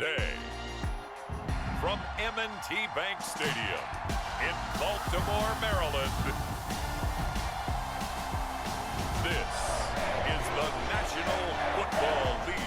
today. From M&T Bank Stadium in Baltimore, Maryland, this is the National Football League.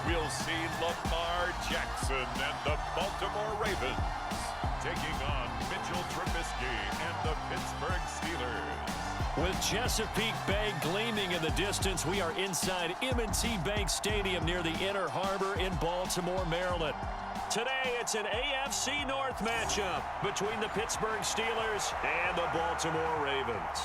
We'll see Lamar Jackson and the Baltimore Ravens taking on Mitchell Trubisky and the Pittsburgh Steelers. With Chesapeake Bay gleaming in the distance, we are inside M&T Bank Stadium near the Inner Harbor in Baltimore, Maryland. Today, it's an AFC North matchup between the Pittsburgh Steelers and the Baltimore Ravens.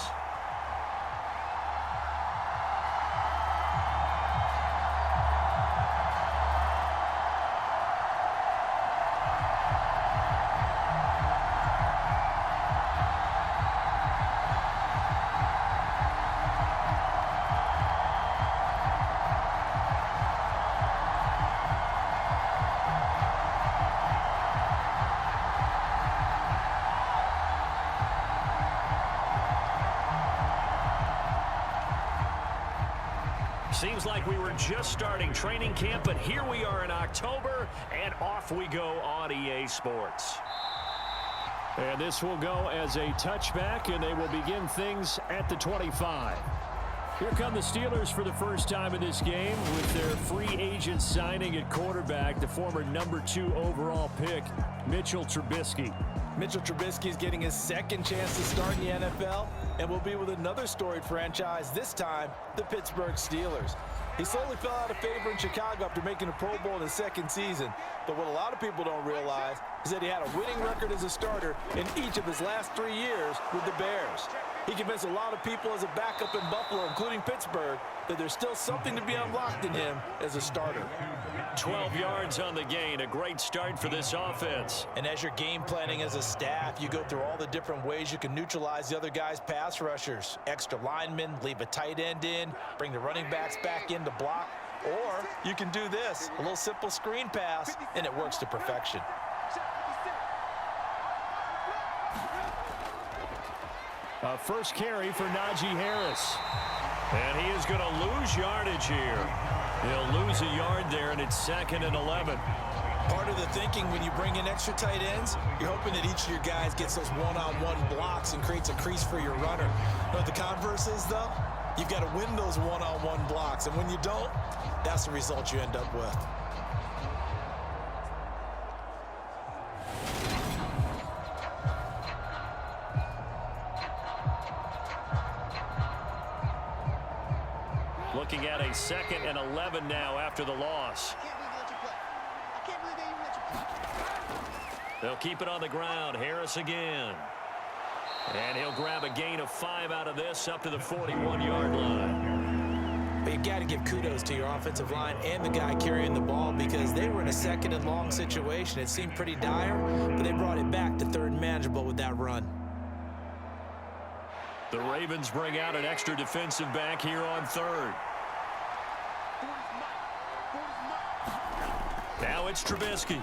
Seems like we were just starting training camp, but here we are in October, and off we go on EA Sports. And this will go as a touchback, and they will begin things at the 25. Here come the Steelers for the first time in this game with their free agent signing at quarterback, the former #2 overall pick, Mitchell Trubisky. Mitchell Trubisky is getting his second chance to start in the NFL and will be with another storied franchise, this time the Pittsburgh Steelers. He slowly fell out of favor in Chicago after making a Pro Bowl in his second season. But what a lot of people don't realize is that he had a winning record as a starter in each of his last 3 years with the Bears. He convinced a lot of people as a backup in Buffalo, including Pittsburgh, that there's still something to be unlocked in him as a starter. 12 yards on the gain, a great start for this offense. And as you're game planning as a staff, you go through all the different ways you can neutralize the other guy's pass rushers. Extra linemen, leave a tight end in, bring the running backs back in to block. Or you can do this, a little simple screen pass, and it works to perfection. A first carry for Najee Harris. And he is going to lose yardage here. He'll lose a yard there, and it's 2nd and 11. Part of the thinking when you bring in extra tight ends, you're hoping that each of your guys gets those one-on-one blocks and creates a crease for your runner. You know what the converse is, though? You've got to win those one-on-one blocks, and when you don't, that's the result you end up with. Looking at a 2nd and 11 now after the loss. They'll keep it on the ground. Harris again. And he'll grab a gain of 5 out of this up to the 41-yard line. But you got to give kudos to your offensive line and the guy carrying the ball because they were in a 2nd and long situation. It seemed pretty dire, but they brought it back to 3rd and manageable with that run. The Ravens bring out an extra defensive back here on 3rd. Now it's Trubisky.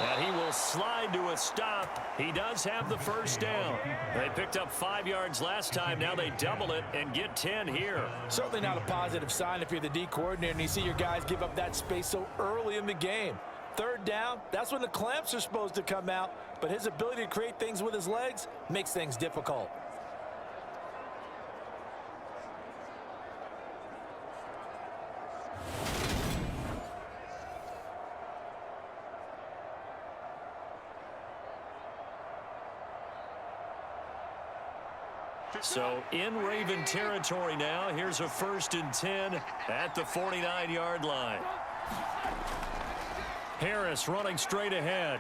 And he will slide to a stop. He does have the first down. They picked up 5 yards last time. Now they double it and get 10 here. Certainly not a positive sign if you're the D coordinator and you see your guys give up that space so early in the game. 3rd down, that's when the clamps are supposed to come out. But his ability to create things with his legs makes things difficult. So in Raven territory now. Here's a 1st and 10 at the 49-yard line. Harris running straight ahead.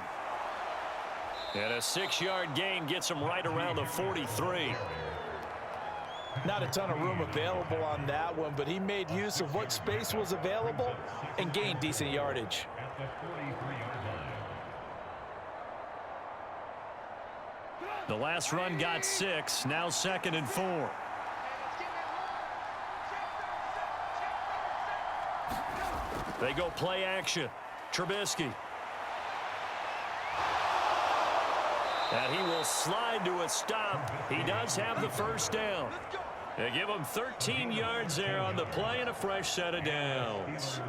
And a 6-yard gain gets him right around the 43. Not a ton of room available on that one, but he made use of what space was available and gained decent yardage. The last run got 6. Now 2nd and 4. They go play action. Trubisky. And he will slide to a stop. He does have the first down. They give him 13 yards there on the play and a fresh set of downs.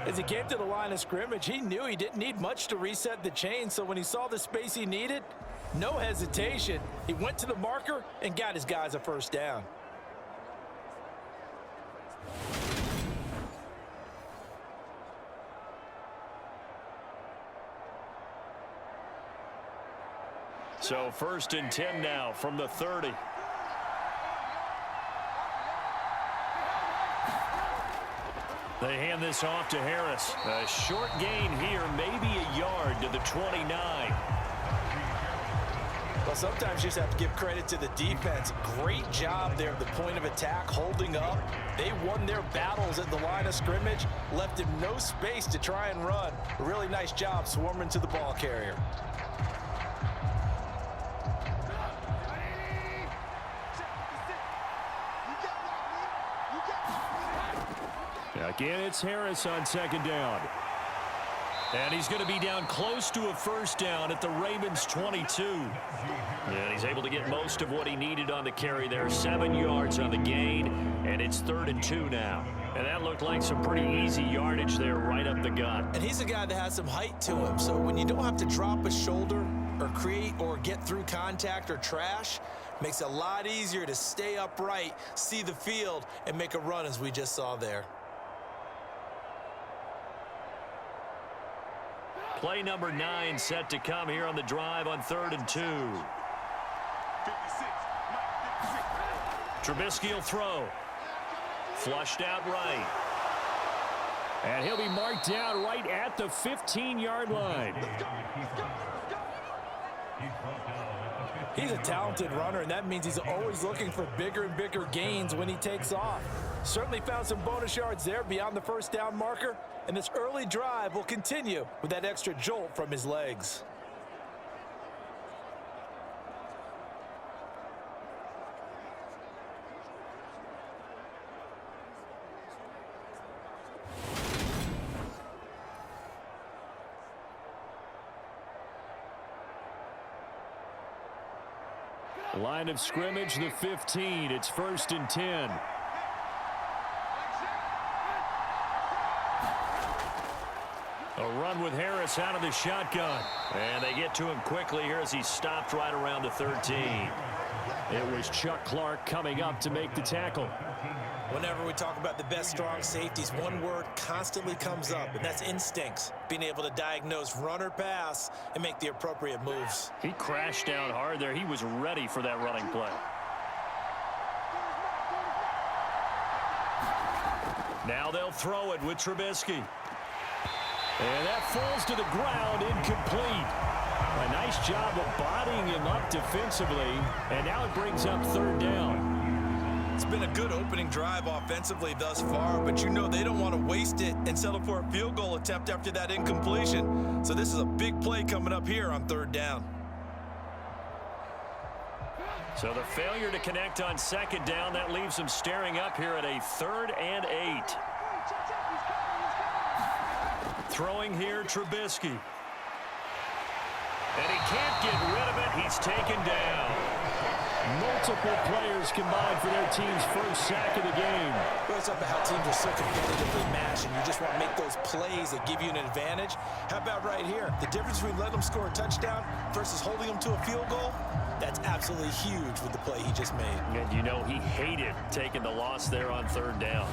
As he came to the line of scrimmage, he knew he didn't need much to reset the chain, so when he saw the space he needed, no hesitation. He went to the marker and got his guys a first down. So 1st and 10 now from the 30. They hand this off to Harris. A short gain here, maybe a yard to the 29. Well, sometimes you just have to give credit to the defense. Great job there at the point of attack, holding up. They won their battles at the line of scrimmage, left him no space to try and run. A really nice job swarming to the ball carrier. Again, it's Harris on 2nd down. And he's going to be down close to a first down at the Ravens' 22. And he's able to get most of what he needed on the carry there. 7 yards on the gain, and it's 3rd and 2 now. And that looked like some pretty easy yardage there right up the gut. And he's a guy that has some height to him, so when you don't have to drop a shoulder or create or get through contact or trash, makes it a lot easier to stay upright, see the field, and make a run as we just saw there. Play number 9 set to come here on the drive on 3rd and 2. Trubisky will throw. Flushed out right. And he'll be marked down right at the 15-yard line. He's a talented runner, and that means he's always looking for bigger and bigger gains when he takes off. Certainly found some bonus yards there beyond the first down marker, and this early drive will continue with that extra jolt from his legs. Line of scrimmage, the 15. It's 1st and 10. A run with Harris out of the shotgun. And they get to him quickly here as he stopped right around the 13. It was Chuck Clark coming up to make the tackle. Whenever we talk about the best strong safeties, one word constantly comes up, and that's instincts. Being able to diagnose run or pass and make the appropriate moves. He crashed down hard there. He was ready for that running play. Now they'll throw it with Trubisky. And that falls to the ground, incomplete. A nice job of bodying him up defensively, and now it brings up 3rd down. It's been a good opening drive offensively thus far, but you know they don't want to waste it and settle for a field goal attempt after that incompletion. So this is a big play coming up here on 3rd down. So the failure to connect on 2nd down, that leaves them staring up here at a 3rd and 8. Throwing here, Trubisky. And he can't get rid of it. He's taken down. Multiple players combined for their team's first sack of the game. Goes up to how teams are so competitively matched, and you just want to make those plays that give you an advantage. How about right here? The difference between letting them score a touchdown versus holding them to a field goal, that's absolutely huge with the play he just made. And you know he hated taking the loss there on 3rd down.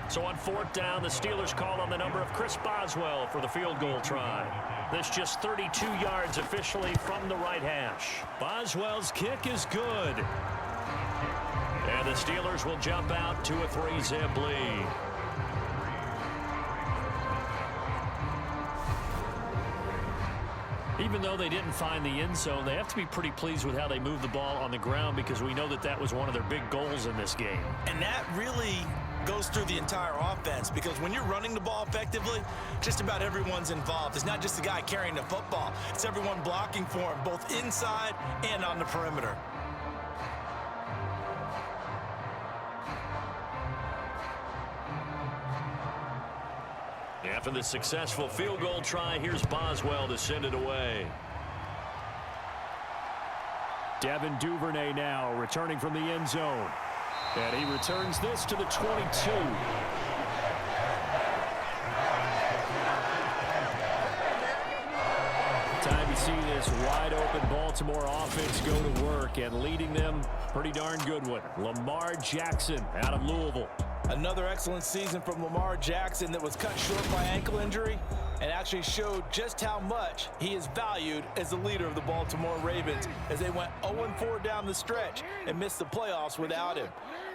So on 4th down, the Steelers call on the number of Chris Boswell for the field goal try. This just 32 yards officially from the right hash. Boswell's kick is good. And the Steelers will jump out to a 3-zip lead. He even though they didn't find the end zone, they have to be pretty pleased with how they moved the ball on the ground because we know that that was one of their big goals in this game. And that really goes through the entire offense because when you're running the ball effectively, just about everyone's involved. It's not just the guy carrying the football. It's everyone blocking for him, both inside and on the perimeter. After the successful field goal try, here's Boswell to send it away. Devin Duvernay now returning from the end zone. And he returns this to the 22. Time to see this wide open Baltimore offense go to work, and leading them, pretty darn good one, Lamar Jackson out of Louisville. Another excellent season from Lamar Jackson that was cut short by ankle injury and actually showed just how much he is valued as the leader of the Baltimore Ravens as they went 0-4 down the stretch and missed the playoffs without him.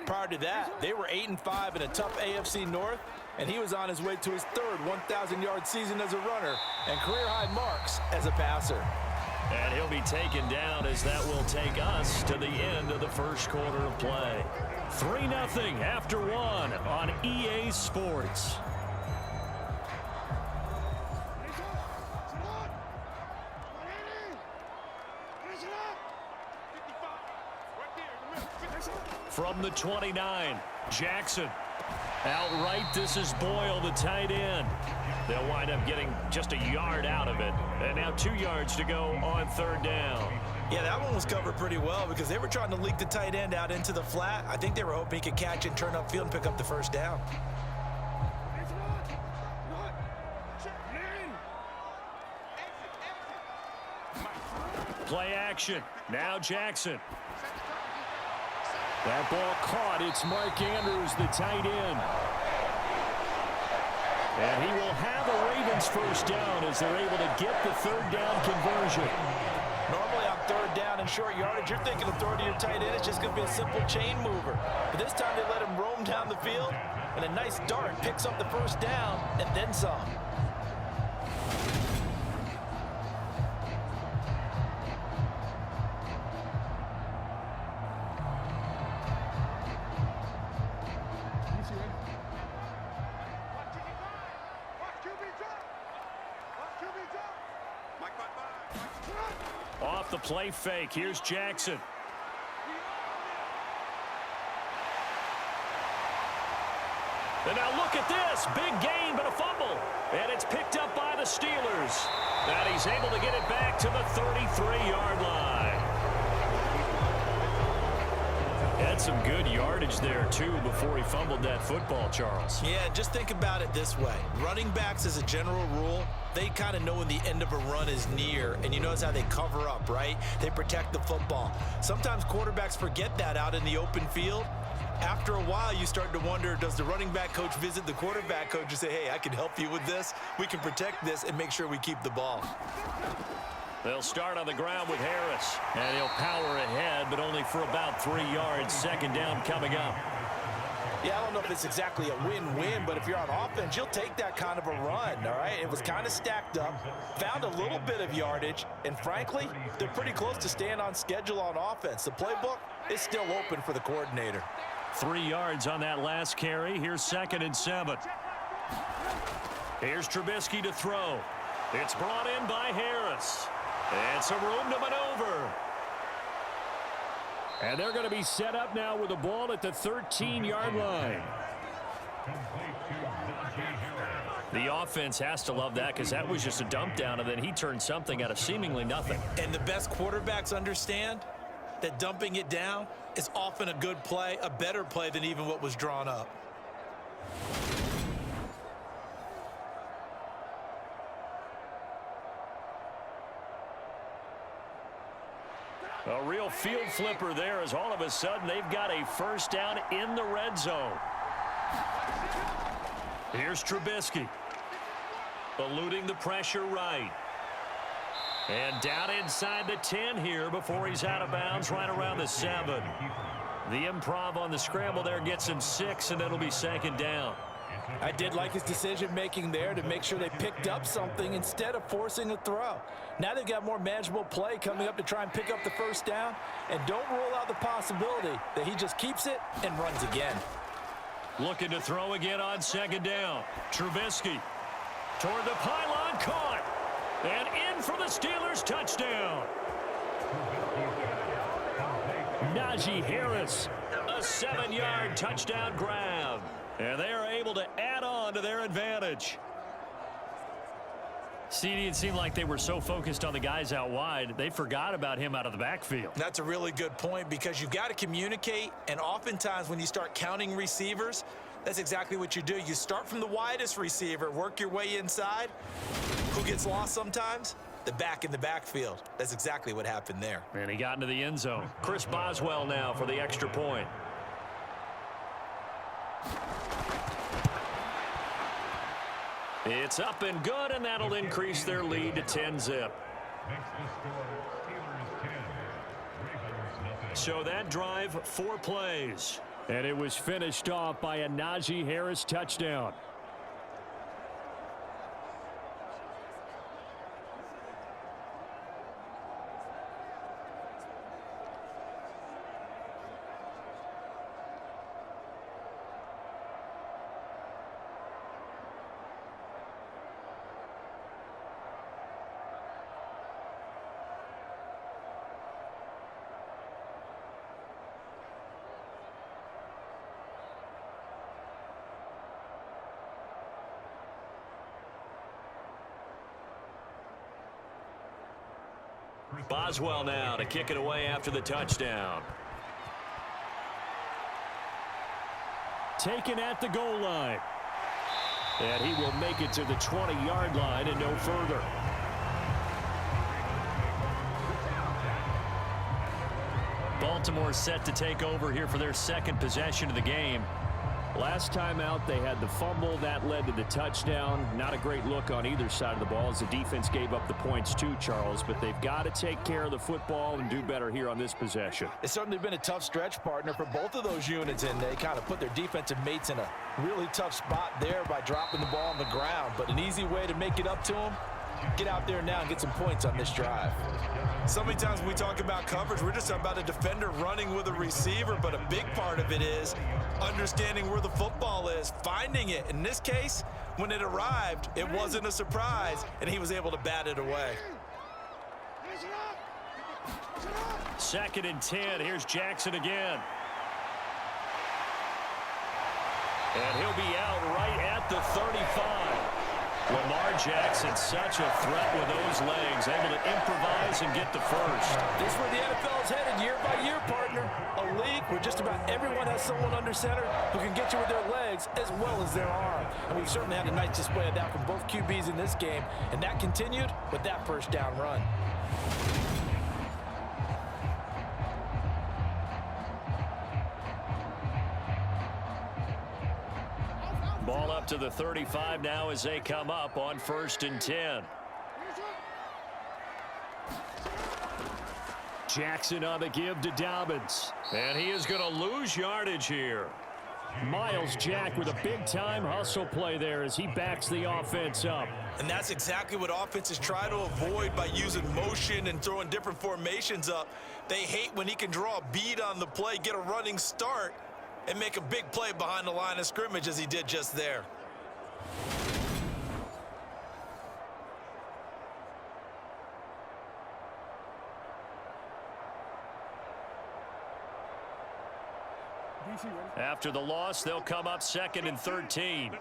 Prior to that, they were 8-5 in a tough AFC North, and he was on his way to his third 1,000-yard season as a runner and career-high marks as a passer. And he'll be taken down as that will take us to the end of the first quarter of play. 3-0 after one on EA Sports. From the 29, Jackson. Outright, this is Boyle, the tight end. They'll wind up getting just a yard out of it. And now 2 yards to go on third down. Yeah, that one was covered pretty well because they were trying to leak the tight end out into the flat. I think they were hoping he could catch and turn upfield and pick up the first down. Play action. Now Jackson. That ball caught. It's Mark Andrews, the tight end. And he will have a Ravens first down as they're able to get the third down conversion. Normally on third down and short yardage, you're thinking of throwing to your tight end. It's just going to be a simple chain mover. But this time they let him roam down the field, and a nice dart picks up the first down and then some. Off the play fake, here's Jackson. And now look at this, big gain but a fumble. And it's picked up by the Steelers. And he's able to get it back to the 33-yard line. Had some good yardage there, too, before he fumbled that football, Charles. Yeah, just think about it this way. Running backs, as a general rule, they kind of know when the end of a run is near, and you notice how they cover up, right? They protect the football. Sometimes quarterbacks forget that out in the open field. After a while, you start to wonder, does the running back coach visit the quarterback coach and say, hey, I can help you with this? We can protect this and make sure we keep the ball. They'll start on the ground with Harris, and he'll power ahead, but only for about 3 yards. Second down coming up. Yeah, I don't know if it's exactly a win-win, but if you're on offense, you'll take that kind of a run, all right? It was kind of stacked up, found a little bit of yardage, and frankly, they're pretty close to staying on schedule on offense. The playbook is still open for the coordinator. 3 yards on that last carry. Here's 2nd and 7. Here's Trubisky to throw. It's brought in by Harris. And some room to maneuver. And they're going to be set up now with the ball at the 13-yard line. The offense has to love that because that was just a dump down, and then he turned something out of seemingly nothing. And the best quarterbacks understand that dumping it down is often a good play, a better play than even what was drawn up. A real field flipper there as all of a sudden they've got a first down in the red zone. Here's Trubisky. Eluding the pressure right. And down inside the 10 here before he's out of bounds right around the 7. The improv on the scramble there gets him 6, and it'll be second down. I did like his decision-making there to make sure they picked up something instead of forcing a throw. Now they've got more manageable play coming up to try and pick up the first down, and don't rule out the possibility that he just keeps it and runs again. Looking to throw again on second down. Trubisky toward the pylon, caught. And in for the Steelers touchdown. Najee Harris, a 7-yard touchdown grab. And they are able to add on to their advantage. CD, it seemed like they were so focused on the guys out wide, they forgot about him out of the backfield. That's a really good point because you got to communicate, and oftentimes when you start counting receivers, that's exactly what you do. You start from the widest receiver, work your way inside. Who gets lost sometimes? The back in the backfield. That's exactly what happened there. And he got into the end zone. Chris Boswell now for the extra point. It's up and good, and that'll increase their lead to 10-zip. So that drive, 4 plays. And it was finished off by a Najee Harris touchdown. Boswell now to kick it away after the touchdown. Taken at the goal line. And he will make it to the 20-yard line and no further. Baltimore set to take over here for their second possession of the game. Last time out, they had the fumble. That led to the touchdown. Not a great look on either side of the ball as the defense gave up the points too, Charles. But they've got to take care of the football and do better here on this possession. It's certainly been a tough stretch, partner, for both of those units, and they kind of put their defensive mates in a really tough spot there by dropping the ball on the ground. But an easy way to make it up to them, get out there now and get some points on this drive. So many times when we talk about coverage, we're just talking about a defender running with a receiver, but a big part of it is understanding where the football is, finding it. In this case, when it arrived, it wasn't a surprise, and he was able to bat it away. 2nd and 10. Here's Jackson again. And he'll be out right at the 35. Lamar Jackson, such a threat with those legs, able to improvise and get the first. This is where the NFL is headed year by year, partner. A league where just about everyone has someone under center who can get you with their legs as well as their arm. And we've certainly had a nice display of that from both QBs in this game, and that continued with that first down run. Ball up to the 35 now as they come up on 1st and 10. Jackson on the give to Dobbins. And he is going to lose yardage here. Miles Jack with a big-time hustle play there as he backs the offense up. And that's exactly what offenses try to avoid by using motion and throwing different formations up. They hate when he can draw a bead on the play, get a running start, and make a big play behind the line of scrimmage as he did just there. After the loss, they'll come up 2nd and 13.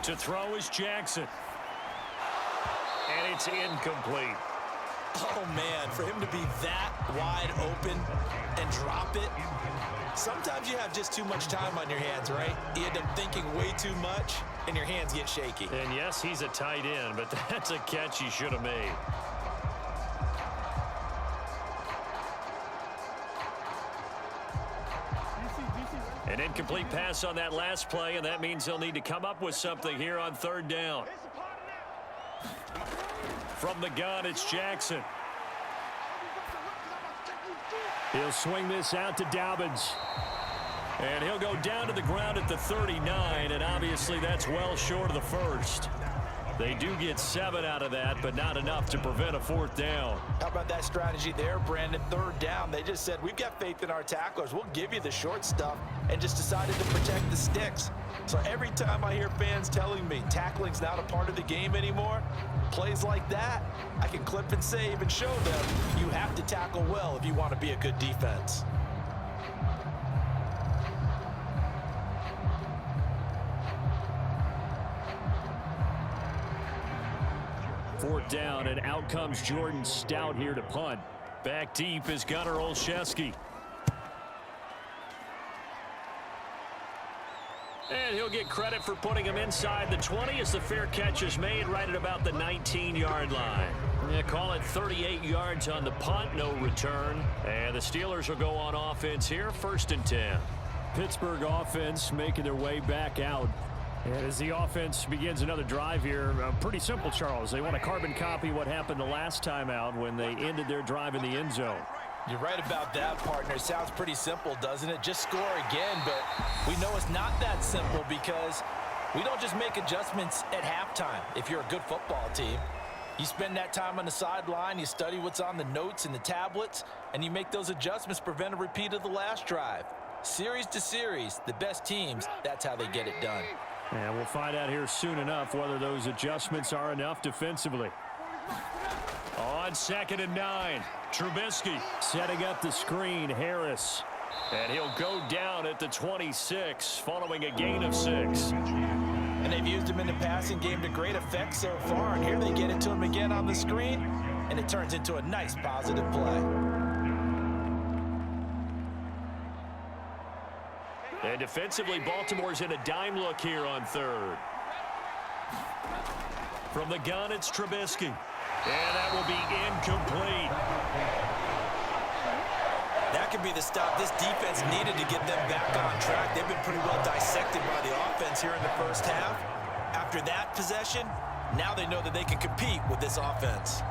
To throw is Jackson. And it's incomplete. Oh, man, for him to be that wide open and drop it, sometimes you have just too much time on your hands, right? You end up thinking way too much, and your hands get shaky. And, yes, he's a tight end, but that's a catch he should have made. An incomplete pass on that last play, and that means they'll need to come up with something here on 3rd down. From the gun, it's Jackson. He'll swing this out to Dobbins. And he'll go down to the ground at the 39, and obviously that's well short of the first. They do get 7 out of that, but not enough to prevent a 4th down. How about that strategy there, Brandon? 3rd down, they just said, we've got faith in our tacklers. We'll give you the short stuff, and just decided to protect the sticks. So every time I hear fans telling me tackling's not a part of the game anymore, plays like that, I can clip and save and show them you have to tackle well if you want to be a good defense. Fourth down, and out comes Jordan Stout here to punt. Back deep is Gunnar Olszewski. And he'll get credit for putting him inside the 20 as the fair catch is made right at about the 19-yard line. Call it 38 yards on the punt, no return. And the Steelers will go on offense here, 1st and 10. Pittsburgh offense making their way back out. And as the offense begins another drive here, pretty simple, Charles. They want to carbon copy what happened the last time out when they ended their drive in the end zone. You're right about that, partner. It sounds pretty simple, doesn't it? Just score again, but we know it's not that simple because we don't just make adjustments at halftime if you're a good football team. You spend that time on the sideline, you study what's on the notes and the tablets, and you make those adjustments to prevent a repeat of the last drive. Series to series, the best teams, that's how they get it done. And we'll find out here soon enough whether those adjustments are enough defensively. On 2nd and 9, Trubisky setting up the screen, Harris. And he'll go down at the 26 following a gain of 6. And they've used him in the passing game to great effect so far. And here they get it to him again on the screen, and it turns into a nice positive play. And defensively, Baltimore's in a dime look here on 3rd. From the gun, it's Trubisky. And that will be incomplete. That could be the stop this defense needed to get them back on track. They've been pretty well dissected by the offense here in the first half. After that possession, now they know that they can compete with this offense.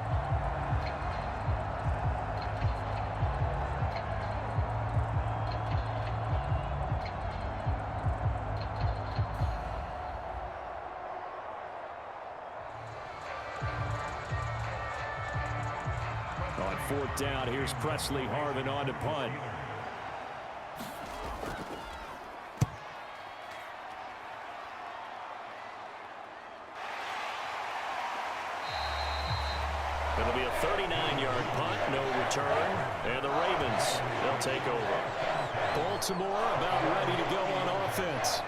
On 4th down, here's Presley Harvin on to punt. It'll be a 39-yard punt, no return, and the Ravens, they'll take over. Baltimore about ready to go on offense.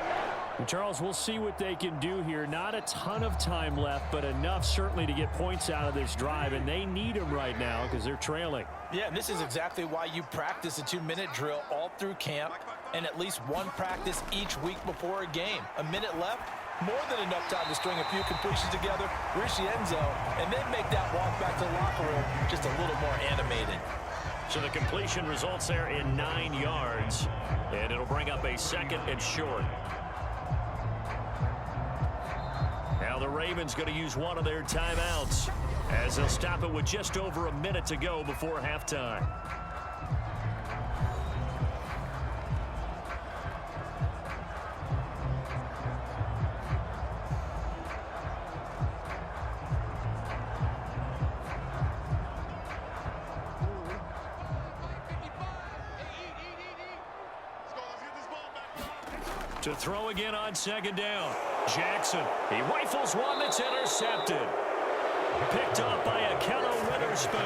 And Charles, we'll see what they can do here. Not a ton of time left, but enough certainly to get points out of this drive, and they need them right now because they're trailing. Yeah, and this is exactly why you practice a 2-minute drill all through camp and at least one practice each week before a game. A minute left, more than enough time to string a few completions together, reach the end zone, and then make that walk back to the locker room just a little more animated. So the completion results there in 9 yards, and it'll bring up a 2nd and short. Now the Ravens going to use one of their timeouts as they'll stop it with just over a minute to go before halftime. To throw again on 2nd down. Jackson, he rifles one that's intercepted. Picked off by Akello Witherspoon.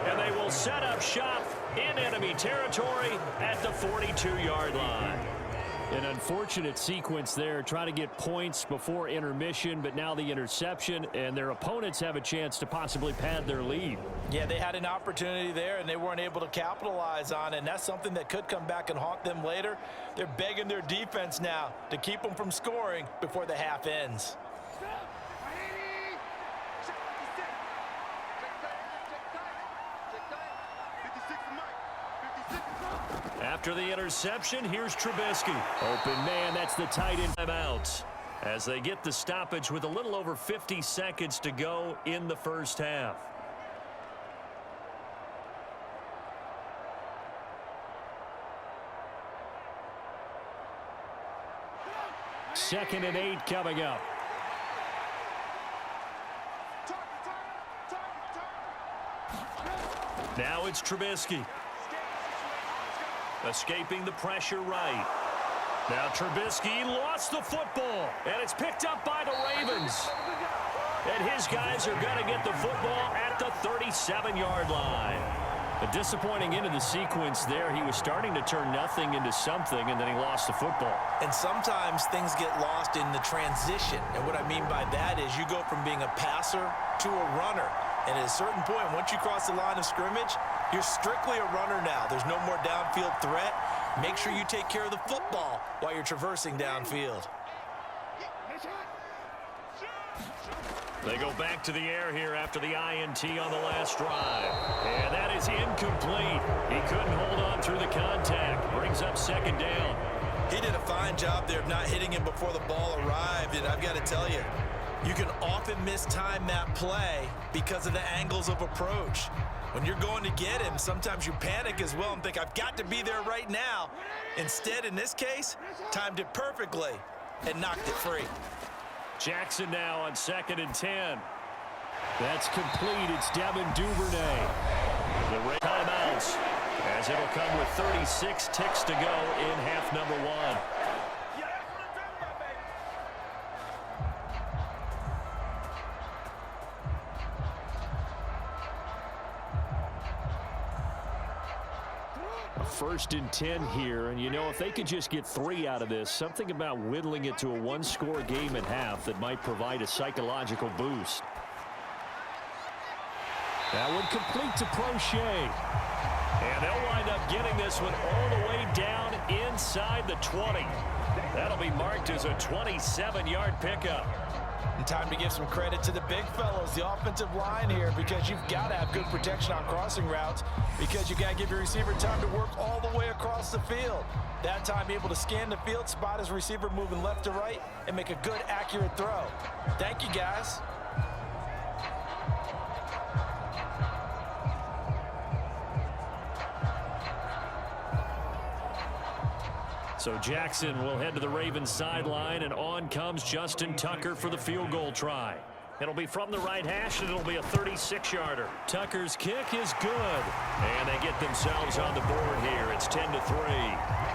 And they will set up shop in enemy territory at the 42-yard line. An unfortunate sequence there, trying to get points before intermission, but now the interception, and their opponents have a chance to possibly pad their lead. Yeah, they had an opportunity there, and they weren't able to capitalize on it, and that's something that could come back and haunt them later. They're begging their defense now to keep them from scoring before the half ends. After the interception, here's Trubisky. Open man, that's the tight end timeout. As they get the stoppage with a little over 50 seconds to go in the first half. 2nd and 8 coming up. Now it's Trubisky. Escaping the pressure right. Now Trubisky lost the football, and it's picked up by the Ravens. And his guys are going to get the football at the 37-yard line. A disappointing end of the sequence there. He was starting to turn nothing into something, and then he lost the football. And sometimes things get lost in the transition. And what I mean by that is you go from being a passer to a runner. And at a certain point, once you cross the line of scrimmage, you're strictly a runner now. There's no more downfield threat. Make sure you take care of the football while you're traversing downfield. They go back to the air here after the INT on the last drive. And that is incomplete. He couldn't hold on through the contact. Brings up 2nd down. He did a fine job there of not hitting him before the ball arrived. And I've got to tell you, you can often mistime that play because of the angles of approach. When you're going to get him, sometimes you panic as well and think, I've got to be there right now. Instead, in this case, timed it perfectly and knocked it free. Jackson now on 2nd and 10. That's complete. It's Devin Duvernay. The timeouts, as it'll come with 36 ticks to go in half number 1. A 1st and 10 here, and you know, if they could just get 3 out of this, something about whittling it to a 1-score game at half that might provide a psychological boost. That one complete to Prochet. And they'll wind up getting this one all the way down inside the 20. That'll be marked as a 27-yard pickup. And time to give some credit to the big fellows, the offensive line here, because you've got to have good protection on crossing routes, because you've got to give your receiver time to work all the way across the field. That time able to scan the field, spot his receiver moving left to right, and make a good, accurate throw. Thank you, guys. So Jackson will head to the Ravens sideline, and on comes Justin Tucker for the field goal try. It'll be from the right hash, and it'll be a 36-yarder. Tucker's kick is good, and they get themselves on the board here. It's 10-3.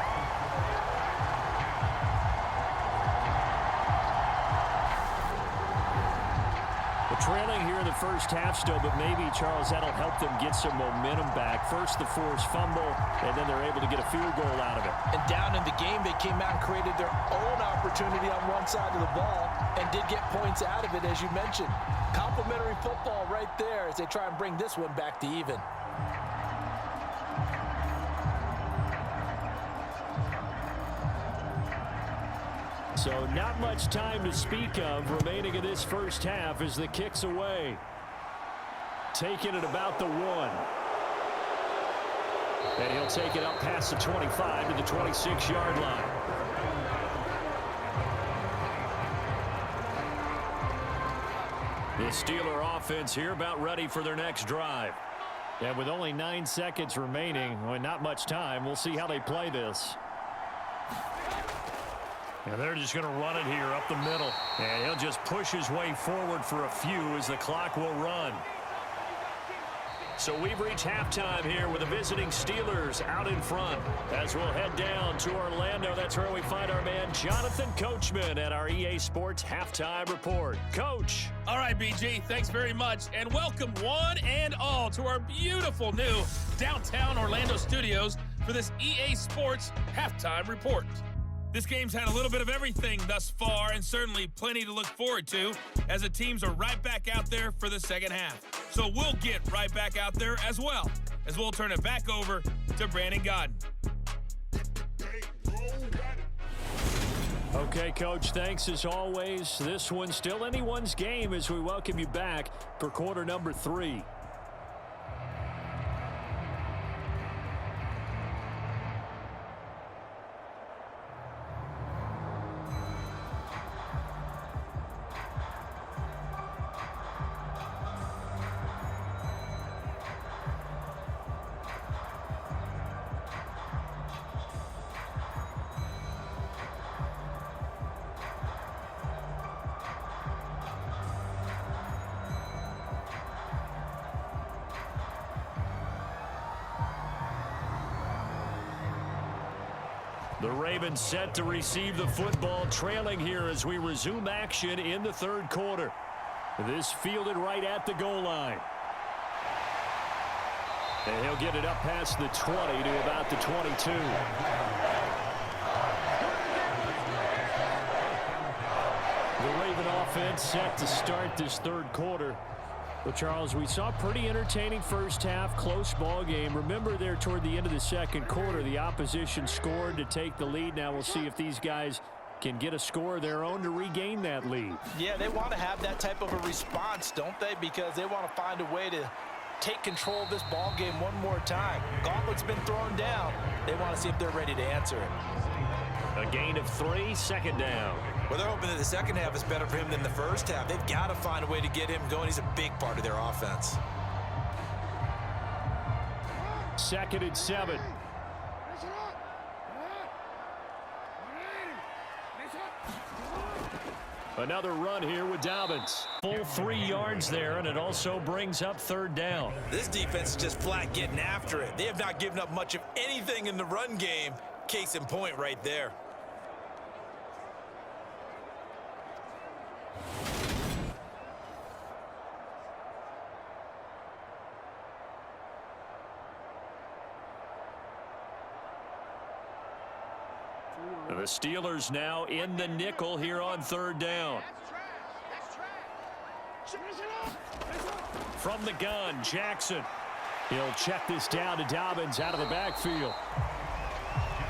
Trailing here in the first half still, but maybe, Charles, that'll help them get some momentum back. First the forced fumble, and then they're able to get a field goal out of it. And down in the game, they came out and created their own opportunity on one side of the ball and did get points out of it, as you mentioned. Complimentary football right there as they try and bring this one back to even. So not much time to speak of remaining in this first half as the kick's away. Taking it about the 1. And he'll take it up past the 25 to the 26-yard line. The Steeler offense here about ready for their next drive. And with only 9 seconds remaining, well, not much time, we'll see how they play this. And they're just going to run it here up the middle. And he'll just push his way forward for a few as the clock will run. So we've reached halftime here with the visiting Steelers out in front. As we'll head down to Orlando, that's where we find our man Jonathan Coachman at our EA Sports Halftime Report. Coach. All right, BG, thanks very much. And welcome one and all to our beautiful new downtown Orlando studios for this EA Sports Halftime Report. This game's had a little bit of everything thus far, and certainly plenty to look forward to as the teams are right back out there for the second half. So we'll get right back out there as well, as we'll turn it back over to Brandon Godden. Okay, Coach, thanks as always. This one's still anyone's game as we welcome you back for quarter number 3. The Ravens set to receive the football, trailing here as we resume action in the third quarter. This fielded right at the goal line. And he'll get it up past the 20 to about the 22. The Raven offense set to start this third quarter. But, Charles, we saw a pretty entertaining first half, close ball game. Remember there toward the end of the second quarter, the opposition scored to take the lead. Now we'll see if these guys can get a score of their own to regain that lead. Yeah, they want to have that type of a response, don't they? Because they want to find a way to take control of this ball game one more time. Gauntlet's been thrown down. They want to see if they're ready to answer it. A gain of 3, second down. Well, they're hoping that the second half is better for him than the first half. They've got to find a way to get him going. He's a big part of their offense. 2nd and 7. Another run here with Dobbins. Full 3 yards there, and it also brings up third down. This defense is just flat getting after it. They have not given up much of anything in the run game. Case in point right there. The Steelers now in the nickel here on third down. From the gun, Jackson. He'll check this down to Dobbins out of the backfield.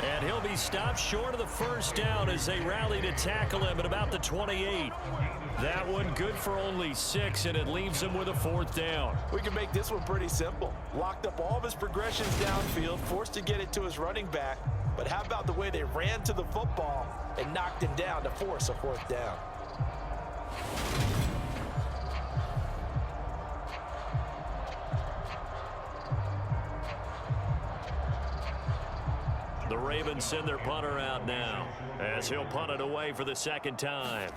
And he'll be stopped short of the first down as they rally to tackle him at about the 28. That one good for only 6, and it leaves him with a 4th down. We can make this one pretty simple. Locked up all of his progressions downfield, forced to get it to his running back. But how about the way they ran to the football and knocked him down to force a 4th down? The Ravens send their punter out now as he'll punt it away for the second time.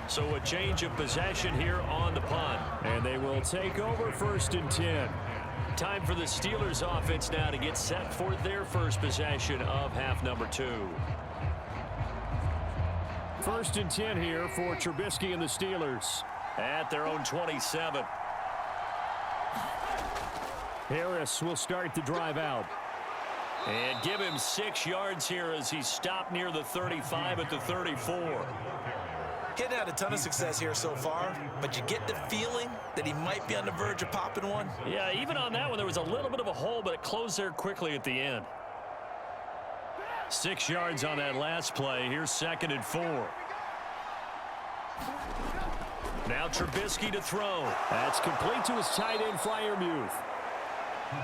So a change of possession here on the punt. And they will take over 1st and 10. Time for the Steelers offense now to get set for their first possession of half number 2. 1st and 10 here for Trubisky and the Steelers at their own 27. Harris will start the drive out. And give him 6 yards here as he's stopped near the 35 at the 34. Getting had a ton of success here so far, but you get the feeling that he might be on the verge of popping one. Yeah, even on that one, there was a little bit of a hole, but it closed there quickly at the end. 6 yards on that last play. Here's 2nd and 4. Now Trubisky to throw. That's complete to his tight end, Freiermuth.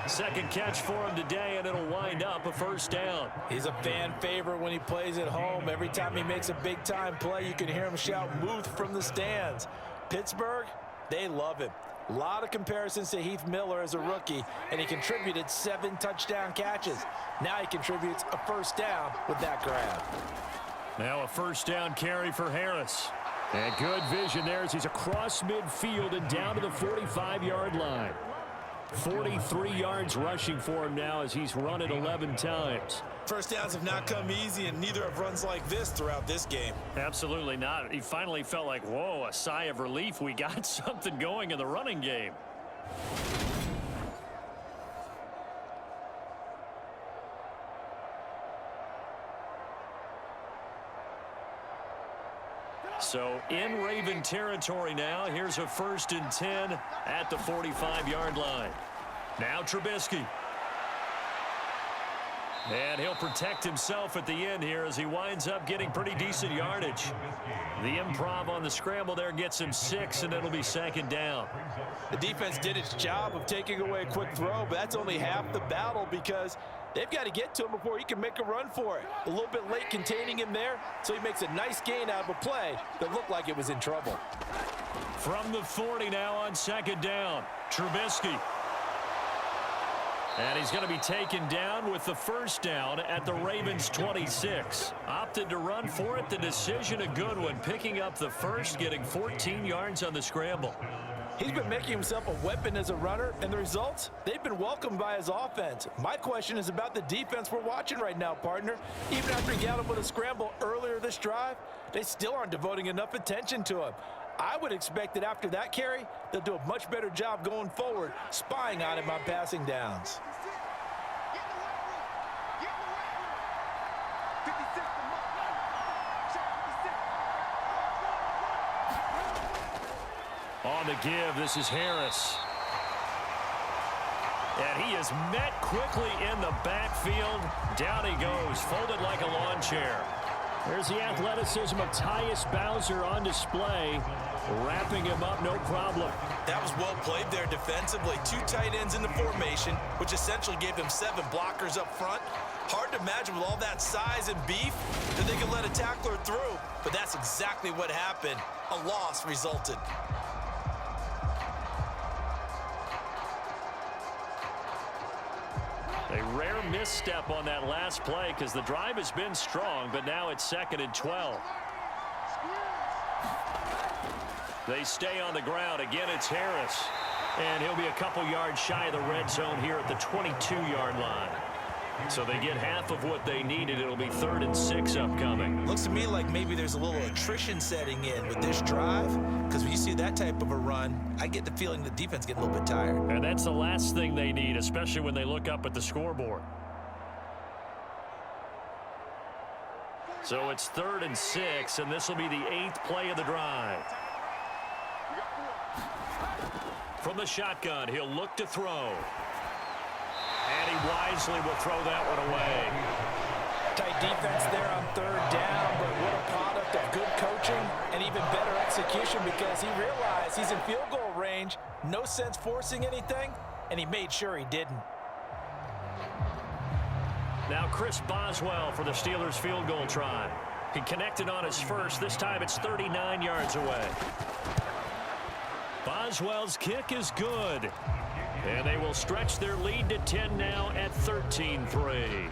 Second catch for him today, and it'll wind up a 1st down. He's a fan favorite when he plays at home. Every time he makes a big-time play, you can hear him shout, "Muth," from the stands. Pittsburgh, they love him. A lot of comparisons to Heath Miller as a rookie, and he contributed 7 touchdown catches. Now he contributes a 1st down with that grab. Now a 1st down carry for Harris. And good vision there as he's across midfield and down to the 45-yard line. 43 yards rushing for him now as he's run it 11 times. 1st downs have not come easy, and neither have runs like this throughout this game. Absolutely not. He finally felt like, whoa, a sigh of relief. We got something going in the running game. So in Raven territory now. Here's a 1st and 10 at the 45-yard line. Now Trubisky. And he'll protect himself at the end here as he winds up getting pretty decent yardage. The improv on the scramble there gets him 6, and it'll be 2nd down. The defense did its job of taking away a quick throw, but that's only half the battle because they've got to get to him before he can make a run for it. A little bit late containing him there, so he makes a nice gain out of a play that looked like it was in trouble. From the 40 now on 2nd down, Trubisky. And he's going to be taken down with the first down at the Ravens' 26. Opted to run for it. The decision a good one. Picking up the first, getting 14 yards on the scramble. He's been making himself a weapon as a runner, and the results, they've been welcomed by his offense. My question is about the defense we're watching right now, partner. Even after he got him with a scramble earlier this drive, they still aren't devoting enough attention to him. I would expect that after that carry, they'll do a much better job going forward, spying on him on passing downs. On the give, this is Harris. And he is met quickly in the backfield. Down he goes, folded like a lawn chair. There's the athleticism of Tyus Bowser on display, wrapping him up, no problem. That was well played there defensively. 2 tight ends in the formation, which essentially gave them 7 blockers up front. Hard to imagine with all that size and beef that they could let a tackler through, but that's exactly what happened. A loss resulted. A rare misstep on that last play because the drive has been strong, but now it's 2nd and 12. They stay on the ground. Again, it's Harris. And he'll be a couple yards shy of the red zone here at the 22-yard line. So they get half of what they needed. It'll be 3rd and 6 upcoming. Looks to me like maybe there's a little attrition setting in with this drive, because when you see that type of a run, I get the feeling the defense getting a little bit tired. And that's the last thing they need, especially when they look up at the scoreboard. So it's 3rd and 6, and this will be the 8th play of the drive. From the shotgun, he'll look to throw. And he wisely will throw that one away. Tight defense there on 3rd down, but what a product of good coaching and even better execution, because he realized he's in field goal range, no sense forcing anything, and he made sure he didn't. Now Chris Boswell for the Steelers field goal try. He connected on his first. This time it's 39 yards away. Boswell's kick is good. And they will stretch their lead to 10 now at 13-3.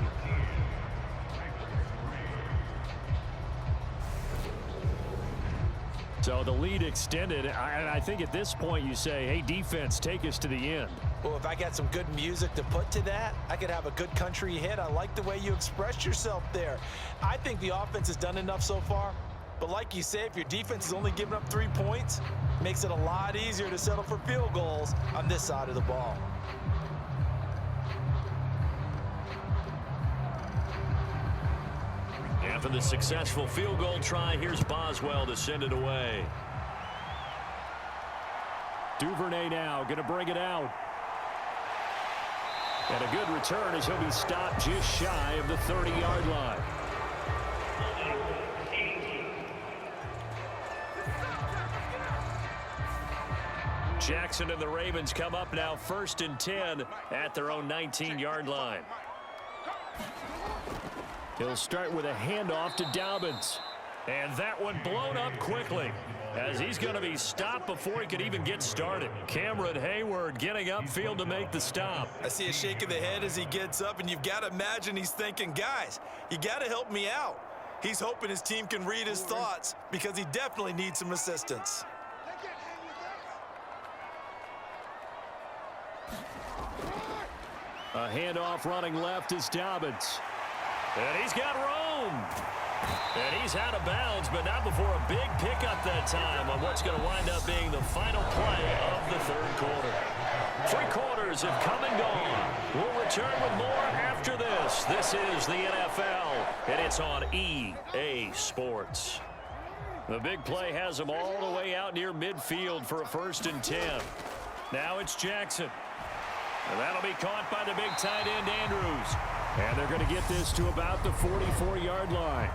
So the lead extended. I think at this point you say, hey, defense, take us to the end. Well, if I got some good music to put to that, I could have a good country hit. I like the way you expressed yourself there. I think the offense has done enough so far. But like you say, if your defense is only giving up 3 points, it makes it a lot easier to settle for field goals on this side of the ball. After the successful field goal try, here's Boswell to send it away. Duvernay now going to bring it out. And a good return as he'll be stopped just shy of the 30-yard line. Jackson and the Ravens come up now 1st and 10 at their own 19-yard line. He'll start with a handoff to Dobbins. And that one blown up quickly as he's going to be stopped before he could even get started. Cameron Hayward getting upfield to make the stop. I see a shake of the head as he gets up, and you've got to imagine he's thinking, guys, you got to help me out. He's hoping his team can read his thoughts because he definitely needs some assistance. A handoff running left is Dobbins. And he's got room. And he's out of bounds, but not before a big pickup that time on what's going to wind up being the final play of the 3rd quarter. 3 quarters have come and gone. We'll return with more after this. This is the NFL, and it's on EA Sports. The big play has them all the way out near midfield for a 1st and 10. Now it's Jackson. And that'll be caught by the big tight end, Andrews. And they're going to get this to about the 44-yard line.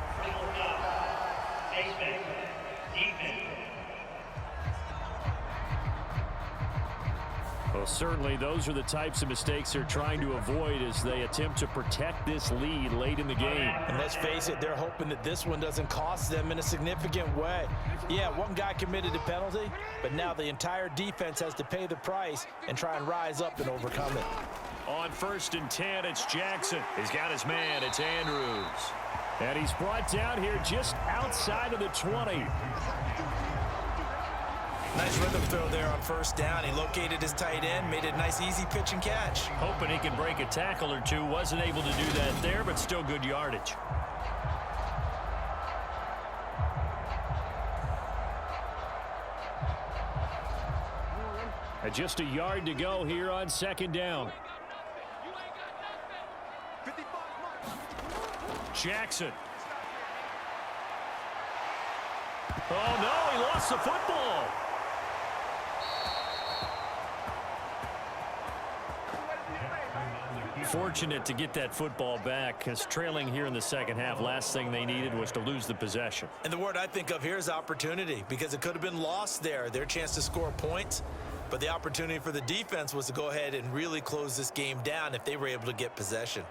Well, certainly those are the types of mistakes they're trying to avoid as they attempt to protect this lead late in the game. And let's face it, they're hoping that this one doesn't cost them in a significant way. Yeah, one guy committed a penalty, but now the entire defense has to pay the price and try and rise up and overcome it. On 1st and 10, it's Jackson. He's got his man. It's Andrews. And he's brought down here just outside of the 20. Nice rhythm throw there on 1st down. He located his tight end, made it a nice, easy pitch and catch. Hoping he can break a tackle or two. Wasn't able to do that there, but still good yardage. Just a yard to go here on 2nd down. Jackson. Oh, no, he lost the football. Fortunate to get that football back, because trailing here in the 2nd half, last thing they needed was to lose the possession. And the word I think of here is opportunity, because it could have been lost there. Their chance to score points, but the opportunity for the defense was to go ahead and really close this game down if they were able to get possession.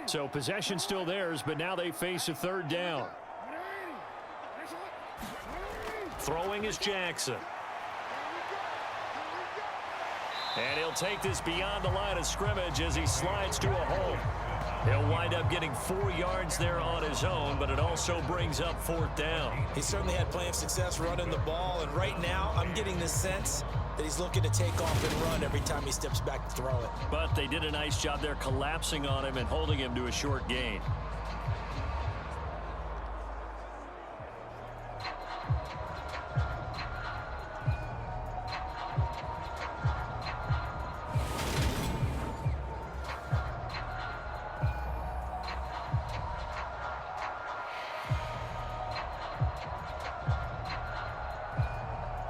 So possession still theirs, but now they face a 3rd down. Throwing is Jackson. And he'll take this beyond the line of scrimmage as he slides to a hole. He'll wind up getting 4 yards there on his own, but it also brings up 4th down. He certainly had plenty of success running the ball, and right now I'm getting the sense that he's looking to take off and run every time he steps back to throw it. But they did a nice job there collapsing on him and holding him to a short gain.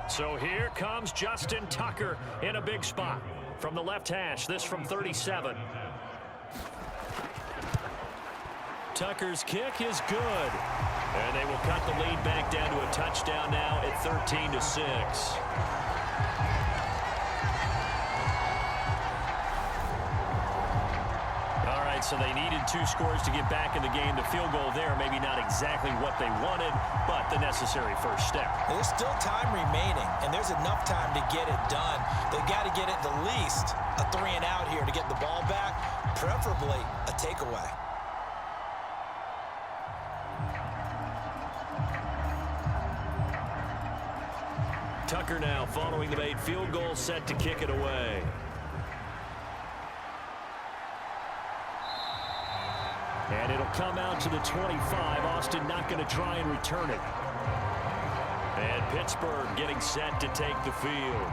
So here comes Justin Tucker in a big spot. From the left hash, this from 37. Tucker's kick is good. And they will cut the lead back down to a touchdown now at 13-6. So they needed 2 scores to get back in the game. The field goal there, maybe not exactly what they wanted, but the necessary first step. There's still time remaining, and there's enough time to get it done. They've got to get it the least a 3 and out here to get the ball back, preferably a takeaway. Tucker now following the made field goal, set to kick it away. And it'll come out to the 25. Austin not going to try and return it. And Pittsburgh getting set to take the field.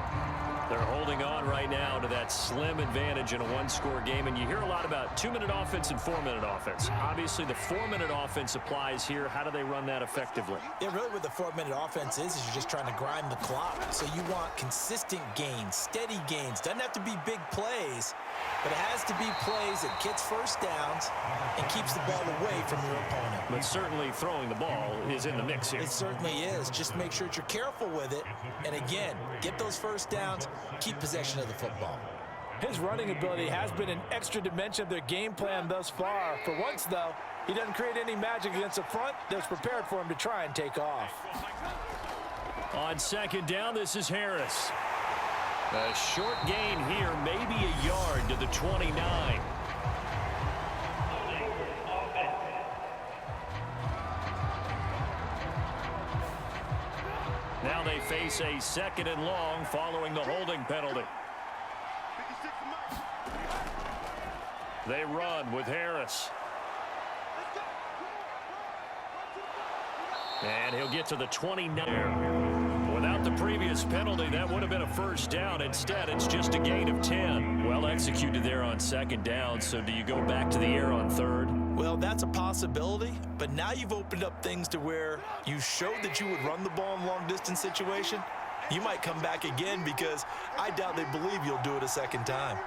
They're holding on right now to that slim advantage in a 1-score game. And you hear a lot about 2-minute offense and 4-minute offense. Obviously, the 4-minute offense applies here. How do they run that effectively? Yeah, really what the 4-minute offense is you're just trying to grind the clock. So you want consistent gains, steady gains. Doesn't have to be big plays, but it has to be plays that gets first downs and keeps the ball away from your opponent. But certainly throwing the ball is in the mix here. It certainly is. Just make sure that you're careful with it. And again, get those first downs, keep possession of the football. His running ability has been an extra dimension of their game plan thus far. For once, though, he doesn't create any magic against the front that's prepared for him to try and take off. On 2nd down, this is Harris. A short gain here, maybe a yard to the 29. Now they face a 2nd and long following the holding penalty. They run with Harris. And he'll get to the 29. Without the previous penalty, that would have been a first down. Instead, it's just a gain of 10. Well executed there on 2nd down. So do you go back to the air on 3rd? Well, that's a possibility, but now you've opened up things to where you showed that you would run the ball in long-distance situation. You might come back again because I doubt they believe you'll do it a 2nd time.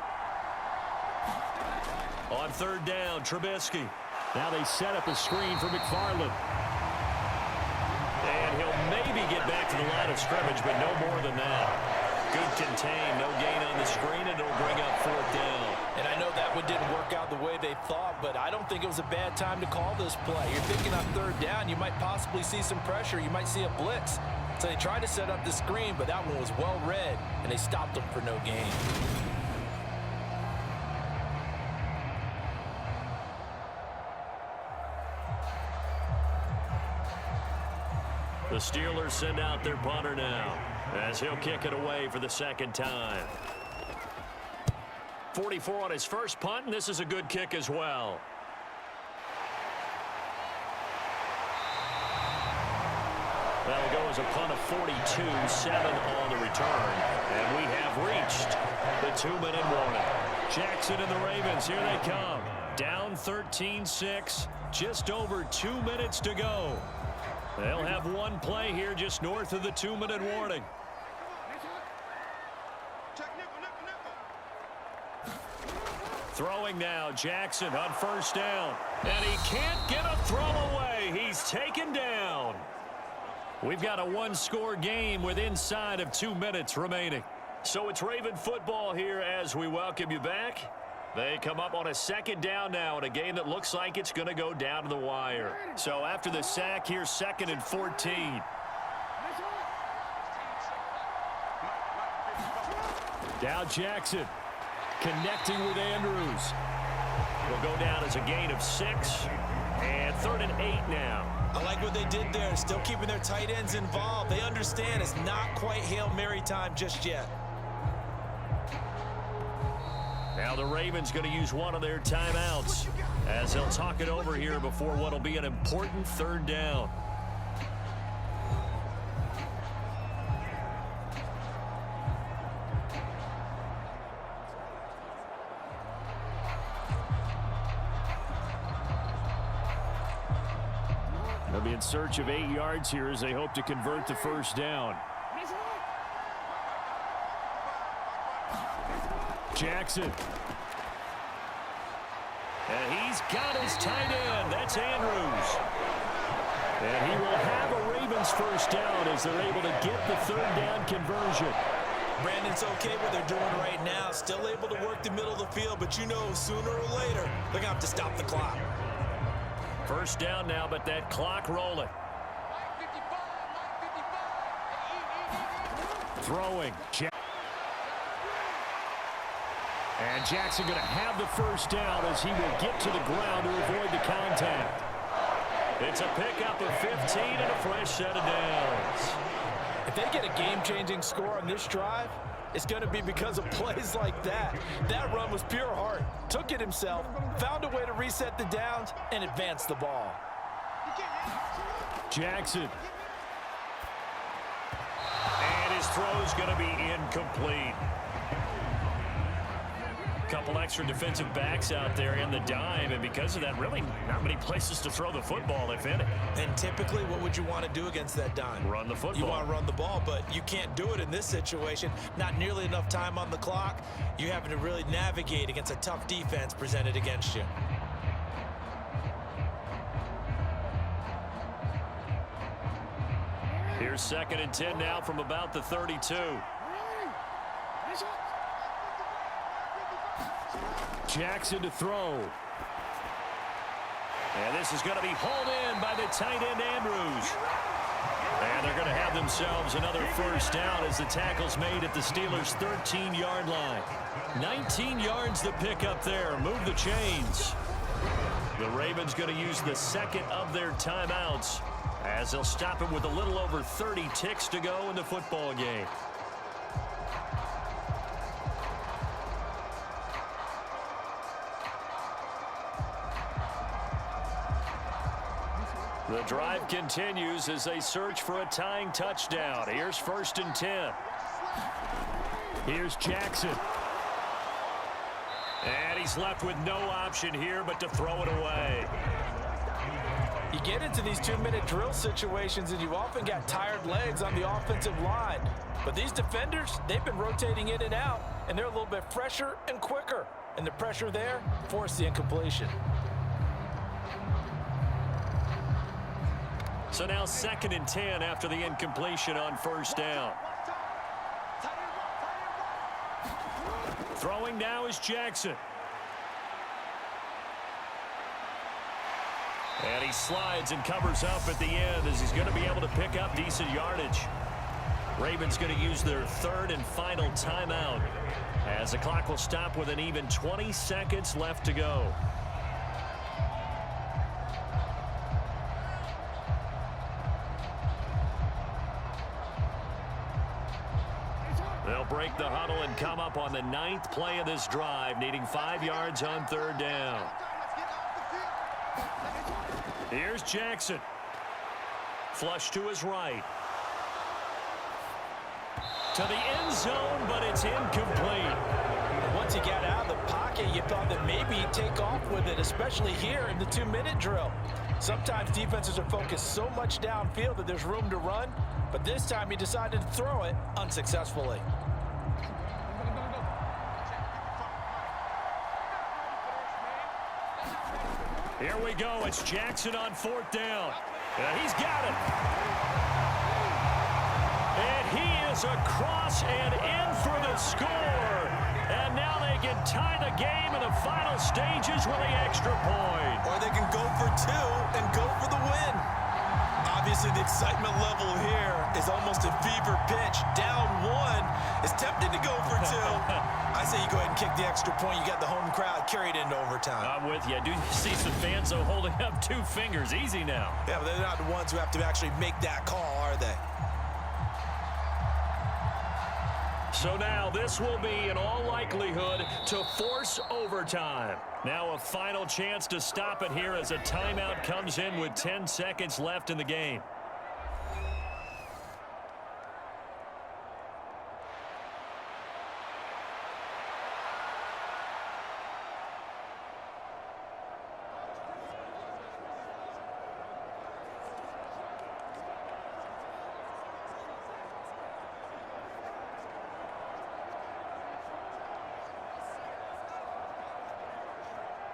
On 3rd down, Trubisky. Now they set up a screen for McFarland. And he'll maybe get back to the line of scrimmage, but no more than that. Good contain, no gain on the screen, and it'll bring up 4th down. And I know that one didn't work out the way they thought, but I don't think it was a bad time to call this play. You're thinking on third down, you might possibly see some pressure. You might see a blitz. So they tried to set up the screen, but that one was well read, and they stopped them for no gain. The Steelers send out their punter now as he'll kick it away for the second time. 44 on his first punt, and this is a good kick as well. That'll go as a punt of 42, 7 on the return. And we have reached the 2-minute warning. Jackson and the Ravens, here they come. Down 13-6, just over 2 minutes to go. They'll have one play here just north of the 2-minute warning. Throwing now, Jackson on first down. And he can't get a throw away. He's taken down. We've got a one-score game with inside of 2 minutes remaining. So it's Raven football here as we welcome you back. They come up on a second down now in a game that looks like it's going to go down to the wire. So after the sack, here's 2nd and 14. Now Jackson connecting with Andrews. Will go down as a gain of 6. And 3rd and 8 now. I like what they did there, still keeping their tight ends involved. They understand it's not quite Hail Mary time just yet. Now the Ravens going to use one of their timeouts as they'll talk it over here before what will be an important 3rd down. They'll be in search of 8 yards here as they hope to convert the first down. Jackson. And he's got his tight end. That's Andrews. And he will have a Ravens first down as they're able to get the 3rd down conversion. Brandon's okay what they're doing right now. Still able to work the middle of the field, but you know sooner or later they're going to have to stop the clock. First down now, but that clock rolling. Throwing. And Jackson going to have the first down as he will get to the ground to avoid the contact. It's a pickup of 15 and a fresh set of downs. If they get a game-changing score on this drive, it's going to be because of plays like that. That run was pure heart. Took it himself, found a way to reset the downs, and advance the ball. Jackson. And his throw's going to be incomplete. Couple extra defensive backs out there in the dime, and because of that, really not many places to throw the football, if any. And typically, what would you want to do against that dime? Run the football. You want to run the ball, but you can't do it in this situation. Not nearly enough time on the clock. You're having to really navigate against a tough defense presented against you. Here's 2nd and 10 now from about the 32. Jackson to throw. And this is going to be hauled in by the tight end Andrews. And they're going to have themselves another first down as the tackle's made at the Steelers' 13-yard line. 19 yards to pick up there. Move the chains. The Ravens going to use the 2nd of their timeouts as they'll stop it with a little over 30 ticks to go in the football game. The drive continues as they search for a tying touchdown. Here's 1st and 10. Here's Jackson. And he's left with no option here but to throw it away. You get into these 2-minute drill situations and you often got tired legs on the offensive line. But these defenders, they've been rotating in and out, and they're a little bit fresher and quicker. And the pressure there forced the incompletion. So now 2nd and 10 after the incompletion on first down. Throwing now is Jackson. And he slides and covers up at the end as he's going to be able to pick up decent yardage. Ravens going to use their third and final timeout as the clock will stop with an even 20 seconds left to go. They'll break the huddle and come up on the 9th play of this drive, needing 5 yards on 3rd down. Here's Jackson. Flush to his right. To the end zone, but it's incomplete. Once he got out of the pocket, you thought that maybe he'd take off with it, especially here in the 2-minute drill. Sometimes defenses are focused so much downfield that there's room to run, but this time he decided to throw it unsuccessfully. Here we go. It's Jackson on 4th down. He's got it. And he is across and in for the score. And now they can tie the game in the final stages with the extra point. Or they can go for 2 and go for the win. Obviously, the excitement level here is almost a fever pitch. Down 1 is tempted to go for 2. I say you go ahead and kick the extra point. You got the home crowd carried into overtime. I'm with you. I do see some fans, though, holding up 2 fingers. Easy now. Yeah, but they're not the ones who have to actually make that call, are they? So now this will be, in all likelihood, to force overtime. Now a final chance to stop it here as a timeout comes in with 10 seconds left in the game.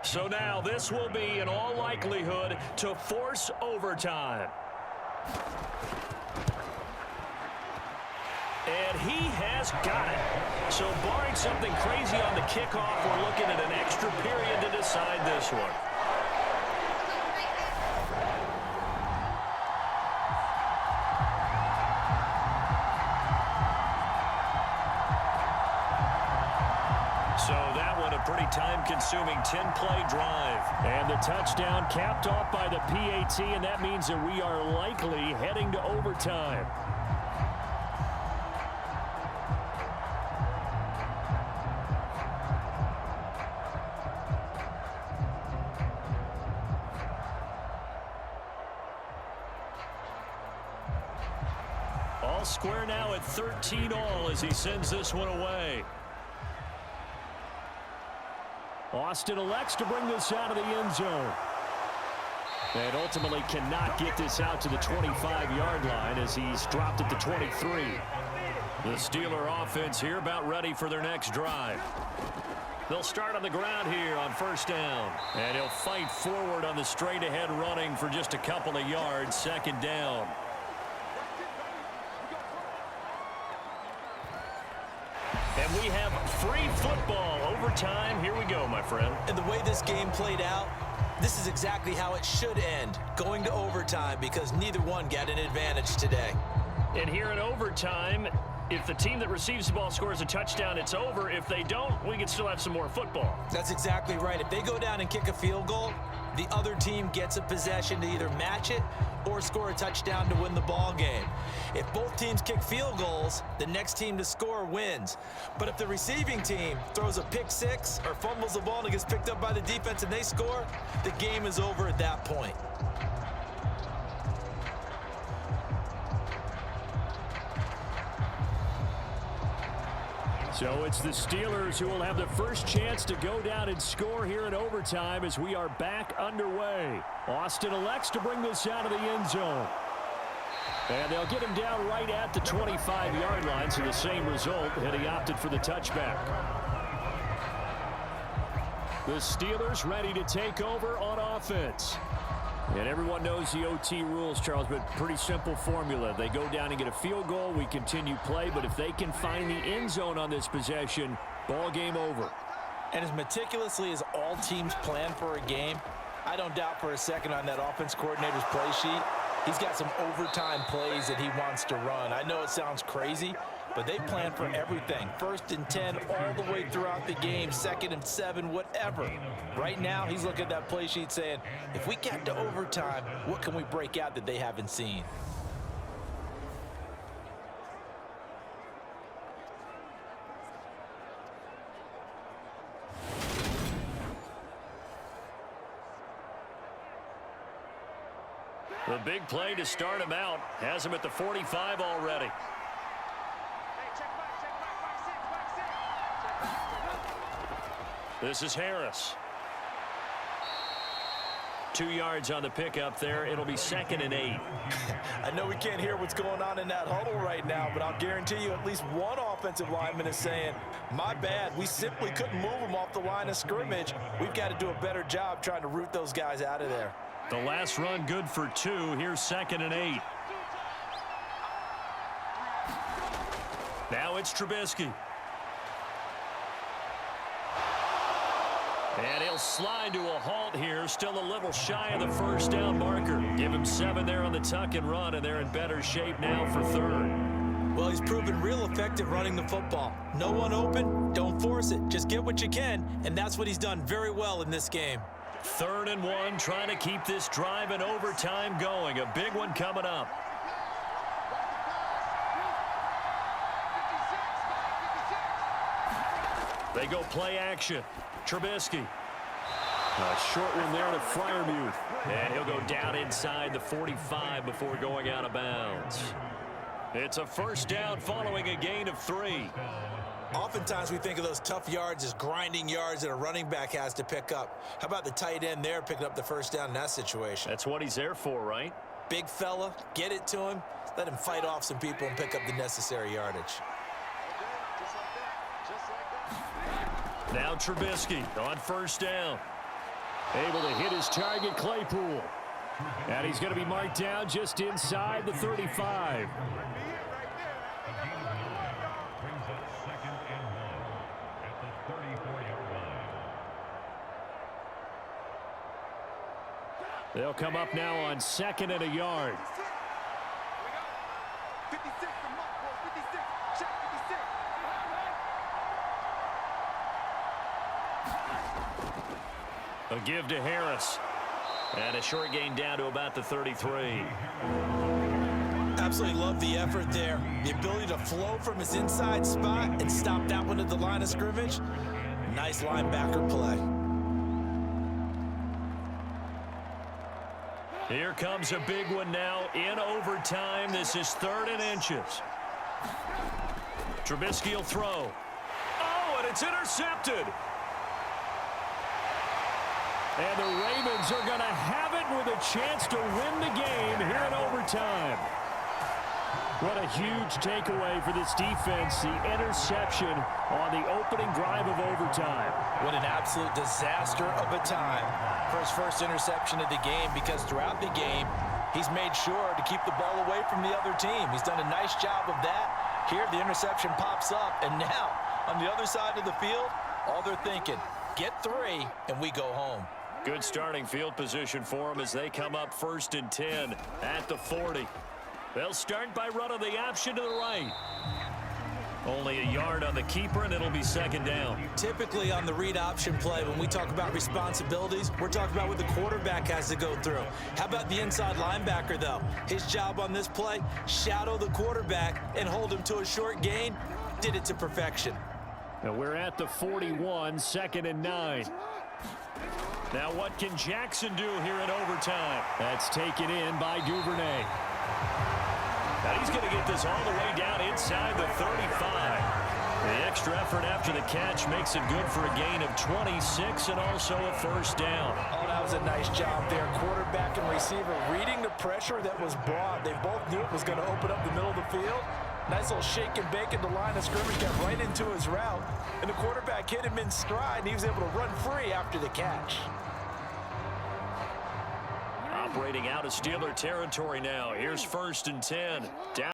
So now this will be, in all likelihood, to force overtime. And he has got it. So barring something crazy on the kickoff, we're looking at an extra period to decide this one. So that one a pretty time-consuming 10-play drive. And the touchdown capped off by the PAT, and that means that we are likely heading to overtime. All square now at 13-all as he sends this one away. Austin elects to bring this out of the end zone. And ultimately cannot get this out to the 25-yard line as he's dropped at the 23. The Steeler offense here about ready for their next drive. They'll start on the ground here on 1st down. And he'll fight forward on the straight-ahead running for just a couple of yards, 2nd down. And we have free football overtime. Here we go, my friend. And the way this game played out, this is exactly how it should end, going to overtime, because neither one got an advantage today. And here in overtime, if the team that receives the ball scores a touchdown, it's over. If they don't, we can still have some more football. That's exactly right. If they go down and kick a field goal, the other team gets a possession to either match it or score a touchdown to win the ball game. If both teams kick field goals, the next team to score wins. But if the receiving team throws a pick six or fumbles the ball and it gets picked up by the defense and they score, the game is over at that point. So it's the Steelers who will have the first chance to go down and score here in overtime as we are back underway. Austin elects to bring this out of the end zone. And they'll get him down right at the 25-yard line, so the same result, and he opted for the touchback. The Steelers ready to take over on offense. And everyone knows the OT rules, Charles, but pretty simple formula. They go down and get a field goal, we continue play, but if they can find the end zone on this possession, ball game over. And as meticulously as all teams plan for a game, I don't doubt for a second on that offense coordinator's play sheet, he's got some overtime plays that he wants to run. I know it sounds crazy, but they plan for everything. 1st and 10 all the way throughout the game, 2nd and 7, whatever. Right now, he's looking at that play sheet saying, if we get to overtime, what can we break out that they haven't seen? The big play to start him out has him at the 45 already. This is Harris. 2 yards on the pickup there. It'll be 2nd and 8. I know we can't hear what's going on in that huddle right now, but I'll guarantee you at least one offensive lineman is saying, my bad, we simply couldn't move them off the line of scrimmage. We've got to do a better job trying to root those guys out of there. The last run good for 2. Here's 2nd and 8. Now it's Trubisky. And he'll slide to a halt here. Still a little shy of the first down marker. Give him 7 there on the tuck and run, and they're in better shape now for 3rd. Well, he's proven real effective running the football. No one open, don't force it. Just get what you can, and that's what he's done very well in this game. 3rd and 1, trying to keep this drive in overtime going. A big one coming up. They go play action. Trubisky. A short one there to Freiermuth. And he'll go down inside the 45 before going out of bounds. It's a first down following a gain of 3. Oftentimes we think of those tough yards as grinding yards that a running back has to pick up. How about the tight end there picking up the first down in that situation? That's what he's there for, right? Big fella, get it to him, let him fight off some people and pick up the necessary yardage. Now Trubisky on first down. Able to hit his target, Claypool. And he's going to be marked down just inside the 35. They'll come up now on 2nd and a yard. A give to Harris. And a short gain down to about the 33. Absolutely love the effort there. The ability to flow from his inside spot and stop that one at the line of scrimmage. Nice linebacker play. Here comes a big one now in overtime. This is 3rd and inches. Trubisky will throw. Oh, and it's intercepted. And the Ravens are going to have it with a chance to win the game here in overtime. What a huge takeaway for this defense, the interception on the opening drive of overtime. What an absolute disaster of a time for his first interception of the game, because throughout the game, he's made sure to keep the ball away from the other team. He's done a nice job of that. Here, the interception pops up, and now, on the other side of the field, all they're thinking, get 3, and we go home. Good starting field position for them as they come up 1st and 10 at the 40. They'll start by running the option to the right. Only a yard on the keeper, and it'll be 2nd down. Typically on the read option play, when we talk about responsibilities, we're talking about what the quarterback has to go through. How about the inside linebacker, though? His job on this play, shadow the quarterback and hold him to a short gain. Did it to perfection. Now we're at the 41, 2nd and 9. Now what can Jackson do here in overtime? That's taken in by Duvernay. Now he's going to get this all the way down inside the 35. The extra effort after the catch makes it good for a gain of 26 and also a first down. Oh, that was a nice job there. Quarterback and receiver reading the pressure that was brought. They both knew it was going to open up the middle of the field. Nice little shake and bake at the line of scrimmage, got right into his route. And the quarterback hit him in stride, and he was able to run free after the catch. Operating out of Steeler territory now. Here's 1st and 10. Down